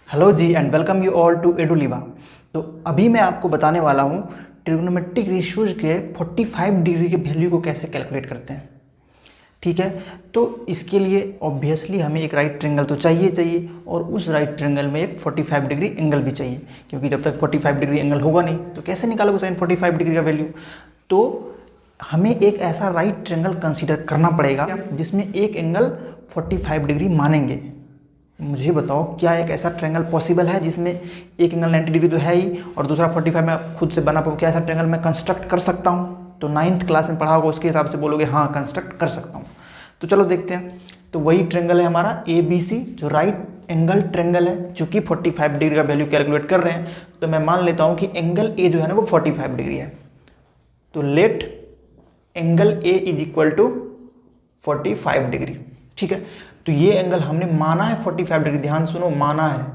Hello जी and welcome you all to Eduliva. तो अभी मैं आपको बताने वाला हूँ ट्रिग्नोमेट्रिक रेशियोज के 45 डिग्री के वैल्यू को कैसे कैलकुलेट करते हैं। ठीक है, तो इसके लिए ऑब्वियसली हमें एक राइट ट्रायंगल तो चाहिए और उस राइट ट्रायंगल में एक 45 डिग्री एंगल भी चाहिए, क्योंकि जब तक 45 डिग्री एंगल होगा नहीं तो कैसे निकालोगे साइन 45 डिग्री का वैल्यू। तो हमें एक ऐसा राइट ट्रायंगल कंसीडर करना पड़ेगा जिसमें एक एंगल 45 डिग्री मानेंगे। मुझे बताओ, क्या एक ऐसा ट्रायंगल पॉसिबल है जिसमें एक एंगल 90 डिग्री तो है ही और दूसरा 45 मैं खुद से बना पाऊँ? क्या ऐसा ट्रायंगल मैं कंस्ट्रक्ट कर सकता हूँ? तो 9th क्लास में पढ़ा होगा, उसके हिसाब से बोलोगे हाँ कंस्ट्रक्ट कर सकता हूँ। तो चलो देखते हैं। तो वही ट्रायंगल है हमारा ABC, जो राइट एंगल ट्रायंगल है, चूंकि 45 डिग्री का वैल्यू कैलकुलेट कर रहे हैं तो मैं मान लेता हूँ कि एंगल A जो है ना वो 45 डिग्री है। तो let angle A is equal to 45 degree. ठीक है, तो ये एंगल हमने माना है 45 डिग्री। ध्यान सुनो, माना है।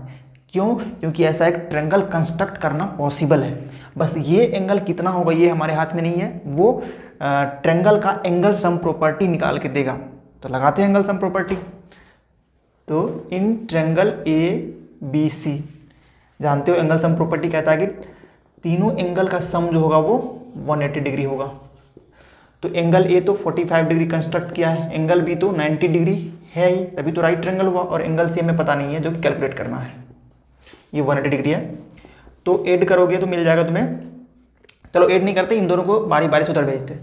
क्यों? क्योंकि ऐसा एक ट्रायंगल कंस्ट्रक्ट करना पॉसिबल है। बस ये एंगल कितना होगा ये हमारे हाथ में नहीं है, वो ट्रायंगल का एंगल सम प्रॉपर्टी निकाल के देगा। तो लगाते हैं एंगल सम प्रॉपर्टी। तो इन ट्रायंगल ABC जानते हो एंगल सम प्रॉपर्टी कहता है कि तीनों एंगल का सम जो होगा वो 180 डिग्री होगा। तो एंगल A तो 45 डिग्री कंस्ट्रक्ट किया है, एंगल B तो 90 डिग्री है ही, तभी तो राइट ट्रायंगल हुआ, और एंगल C हमें पता नहीं है जो कि कैलकुलेट करना है। ये 180 डिग्री है, तो ऐड करोगे तो मिल जाएगा तुम्हें। चलो ऐड नहीं करते, इन दोनों को बारी बारी से उधर भेजते।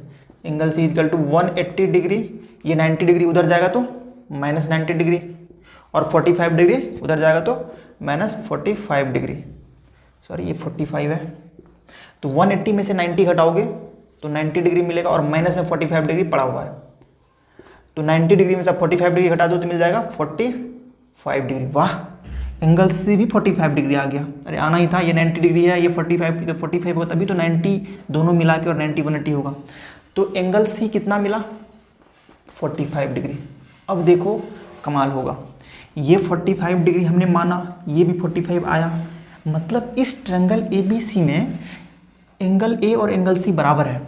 Angle C equal to 180 degree, ये 90 डिग्री उधर जाएगा तो माइनस 90 डिग्री, और 45 डिग्री उधर जाएगा तो माइनस 45 डिग्री। सॉरी ये 45 है, तो 180 में से 90 घटाओगे तो 90 डिग्री मिलेगा, और माइनस में 45 डिग्री पड़ा हुआ है। तो 90 डिग्री में से 45 डिग्री घटा दो तो मिल जाएगा 45 डिग्री। वाह, एंगल से भी 45 डिग्री आ गया। अरे आना ही था, ये 90 डिग्री है, ये 45, तो 45 होगा तभी तो 90 दोनों मिला के और 90 180 होगा। तो एंगल C कितना मिला? 45 डिग्री। अब देखो कमाल होगा, ये 45 डिग्री हमने माना, ये भी 45 आया, मतलब इस ट्रायंगल ABC में एंगल A और एंगल C बराबर है।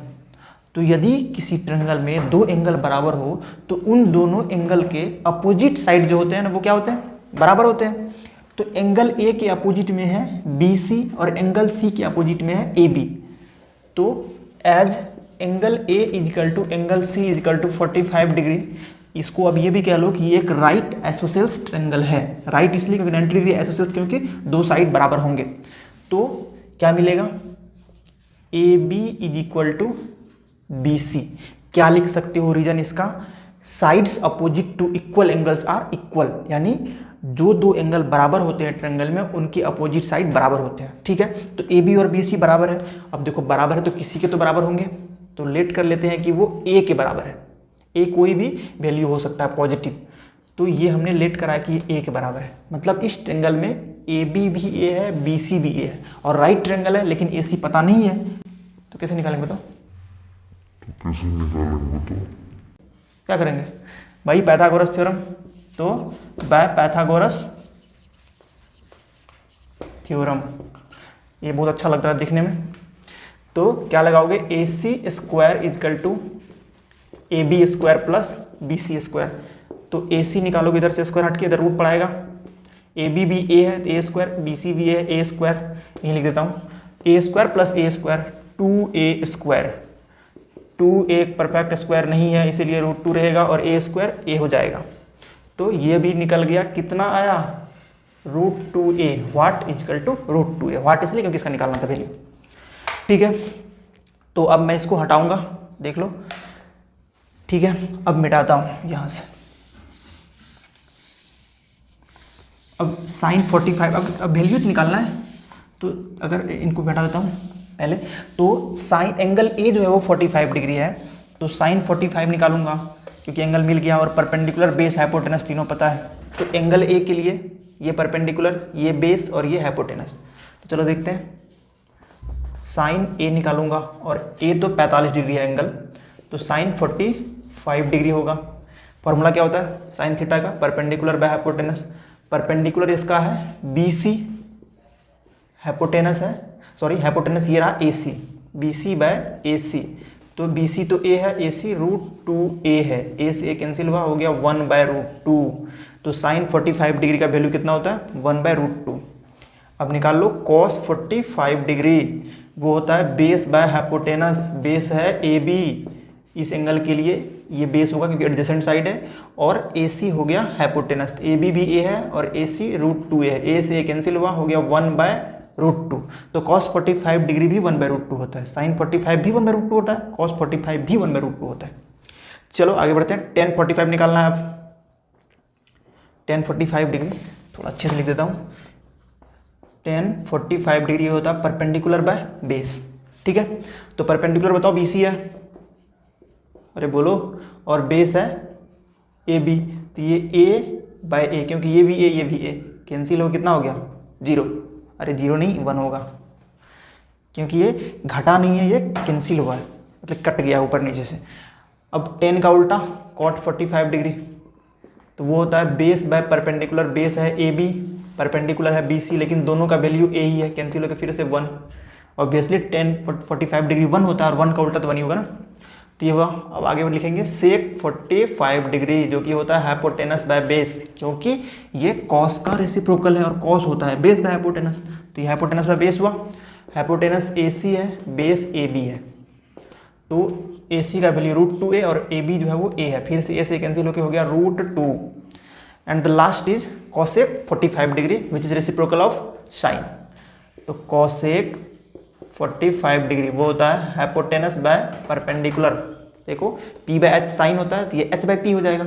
तो यदि किसी ट्रायंगल में दो एंगल बराबर हो तो उन दोनों एंगल के अपोजिट साइड जो होते हैं ना वो क्या होते हैं? बराबर होते हैं। तो एंगल A के अपोजिट में है BC और एंगल C के अपोजिट में है AB। तो as angle A is equal to angle C is equal to 45 degree, इसको अब ये भी कह लो कि ये एक राइट आइसोसेल्स ट्रायंगल है। राइट इसलिए क्योंकि 90 डिग्री आइसोसेल्स, क्योंकि दो साइड बराबर होंगे। तो क्या मिलेगा? AB is equal to BC। क्या लिख सकते हो रीजन इसका? Sides opposite to equal angles are equal, यानी जो दो एंगल बराबर होते हैं ट्रायंगल में उनके अपोजिट साइड बराबर होते हैं। ठीक है, तो AB और BC बराबर है। अब देखो बराबर है तो किसी के तो बराबर होंगे, तो लेट कर लेते हैं कि वो A के बराबर है। A कोई भी वैल्यू हो सकता है पॉजिटिव, तो ये हमने लेट करा कि ये A के बराबर है। मतलब इस ट्रायंगल में AB भी A है, BC भी A है, और राइट ट्रायंगल है लेकिन AC पता नहीं है। तो कैसे निकालेंगे बताओ? क्या करेंगे भाई? Pythagoras theorem. तो बाय पाइथागोरस थ्योरम, ये बहुत अच्छा लग रहा है दिखने में। तो क्या लगाओगे? AC square is equal to AB square plus BC square. तो AC निकालोगे इधर से, स्क्वायर हट के इधर रूट पड़ाएगा। AB भी A है तो A स्क्वायर, BC भी है A स्क्वायर, यही लिख देता हूँ। A square plus A square 2A square. 2 एक परफेक्ट स्क्वायर नहीं है इसीलिए √2 रहेगा, और A स्क्वायर A हो जाएगा। तो ये भी निकल गया, कितना आया? √2A। Watt is equal to √2A। वाट इसलिए क्योंकि इसका निकालना था वैल्यू। ठीक है, तो अब मैं इसको हटाऊंगा, देख लो। ठीक है, अब मिटाता हूँ यहाँ से। अब साइन 45, अब वैल्यू तो निकालना है, तो अगर इनको हटा देता हूँ पहले, तो साइन एंगल A जो है वो 45 डिग्री है, तो साइन 45 निकालूंगा क्योंकि एंगल मिल गया, और परपेंडिकुलर बेस हाइपोटेनस तीनों पता है। तो एंगल A के लिए ये परपेंडिकुलर, ये बेस और ये हाइपोटेनस। तो चलो देखते हैं, साइन A निकालूंगा, और A तो 45 डिग्री है एंगल, तो साइन 45 डिग्री होगा। फॉर्मूला क्या होता है साइन थीटा का? Perpendicular by hypotenuse. परपेंडिकुलर इसका है BC, हाइपोटेनस है, सॉरी हाइपोटेनस ये रहा AC, BC बाय AC। तो BC तो A है, AC √2A है, A से A कैंसिल हुआ, हो गया 1/√2। तो साइन 45 डिग्री का वैल्यू कितना होता है? 1/√2। अब निकाल लो cos 45 डिग्री, वो होता है बेस बाय हाइपोटेनस, बेस है ए बी, इस एंगल के लिए ये बेस होगा क्योंकि एडजेसेंट साइड है, और ए सी हो गया हाइपोटेनस, ए बी भी ए है और ए सी √2 है, ए से ए कैंसिल हुआ, हो गया 1/√2। तो cos 45 डिग्री भी 1/√2 होता है, sin 45 भी 1/√2 होता है, cos 45 भी 1/√2 होता है। चलो आगे बढ़ते हैं, tan 45 निकालना है अब। tan 45 डिग्री थोड़ा अच्छे से लिख देता हूँ, tan 45 डिग्री होता है परपेंडिकुलर बाय बेस, ठीक है। तो परपेंडिकुलर बताओ BC है, अरे बोलो, और बेस है AB, तो ये A/A, क्योंकि ये भी A ये भी A, कैंसिल हो कितना हो गया 0, अरे 0 नहीं 1 होगा, क्योंकि ये घटा नहीं है, ये कैंसिल हुआ है, मतलब कट गया ऊपर नीचे से। अब tan का उल्टा cot 45 डिग्री, तो वो होता है बेस बाय परपेंडिकुलर, बेस है AB, परपेंडिकुलर है BC, लेकिन दोनों का वैल्यू A ही है, कैंसिल होकर फिर से 1, ऑब्वियसली tan 45 डिग्री 1 होता है और 1 का उल्टा तो 1 ही होगा ना, तो ये हुआ। अब आगे लिखेंगे sec 45 डिग्री, जो कि होता है हाइपोटेनस बाय बेस, क्योंकि ये cos का रेसिप्रोकल है और cos होता है बेस बाय हाइपोटेनस, तो ये हाइपोटेनस बाय बेस हुआ। हाइपोटेनस AC है, बेस AB है, तो AC का वैल्यू √2a और AB जो है वो A है, फिर से A से कैंसिल होकर हो गया √2, and the last is cosec 45 degree which is reciprocal of sin। तो cosec 45 डिग्री वो होता है हाइपोटेनस बाय परपेंडिकुलर, देखो P/H साइन होता है, तो ये H/P हो जाएगा,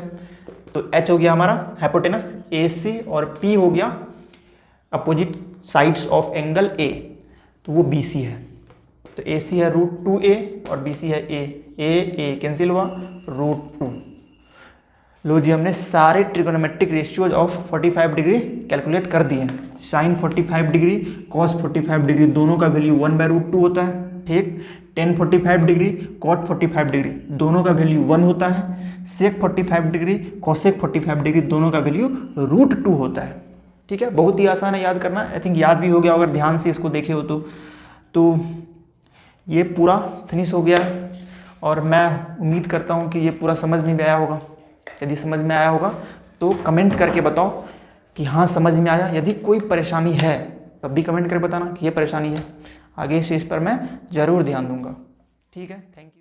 तो H हो गया हमारा हाइपोटेनस AC और P हो गया opposite sides of angle A, तो वो BC है, तो AC है √2a और BC है A कैंसिल हुआ √2। लो जी, हमने सारे trigonometric ratios of 45 degree calculate कर दिए हैं। sin 45 डिग्री cos 45 डिग्री दोनों का वैल्यू 1/√2 होता है, ठीक। tan 45 डिग्री cot 45 डिग्री दोनों का वैल्यू 1 होता है, sec 45 डिग्री cosec 45 डिग्री दोनों का वैल्यू √2 होता है, ठीक है। बहुत ही आसान है याद करना, आई थिंक याद भी हो गया अगर ध्यान से इसको देखे हो तो ये पूरा फिनिश हो गया है, और मैं उम्मीद करता हूँ कि ये पूरा समझ में भी आया होगा। यदि समझ में आया होगा तो कमेंट करके बताओ कि हाँ समझ में आया, यदि कोई परेशानी है तब भी कमेंट करके बताना कि ये परेशानी है, आगे से इस पर मैं ज़रूर ध्यान दूंगा, ठीक है। Thank you.